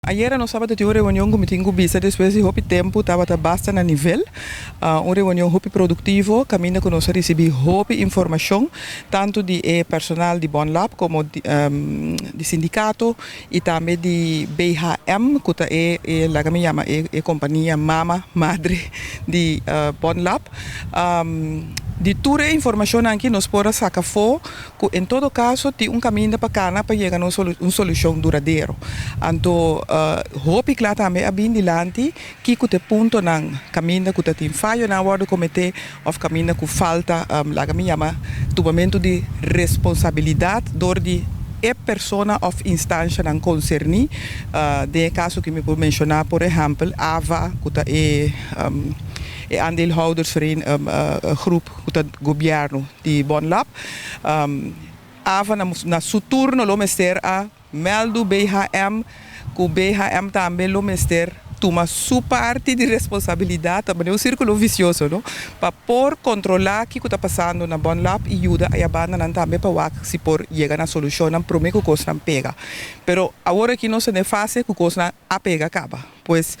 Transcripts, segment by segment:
Ayer nós sábado tive uma reunião com o Mitingo Bisa, depois de houve tempo, estava bastante a nível. Uma reunião houve produtivo, caminho que nós recebemos houve informação, tanto de personal de Bonlab como de sindicato e também de BHM, que é a que me chama a companhia mama, madre de Bonlab. De toda a informação aqui nós podemos sacar fora que em todo caso tem caminho para cá para chegar a uma solução duradoura. Então, hope que lá também é bem dilante que o ponto não caminho que tem falha na hora do comitê ou caminho que falta lá que me chama tomamento de responsabilidade dor de persona of instância não concerni de caso que me vou mencionar por exemplo AVA que aandeelhoudersvereniging groep het governo de Bonlab. Ava na su turno lo mester a meldo BHM, que o BHM também lo mester toma sua parte de responsabilidade, também é um círculo vicioso, não? Para por controlar o que está passando na Bonlab e ajuda a banda também para se por chegar na solução, não promete que o coisa não pega. Pero agora que nós não fase que o coisa a pega acaba. Pois,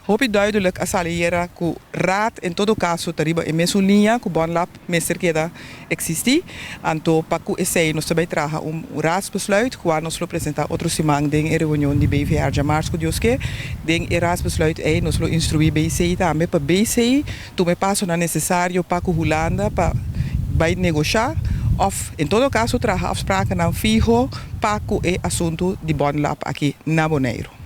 hoop duidelijk a saliera que o raad em todo caso tariba é mesmo linha que o Bonlab meester queda existir, então para que esse nós também traga raadsbesluit, que nós lo apresentar outro semana em reunião de BVR de março que Deus quer, em raadsbesluit nós lo instruir BCI também para BCI, tome passo na necessário para que Holanda para vai negociar of em todo caso traga afspraken aan fijo para que o assunto de Bonlab aqui na Bonaire.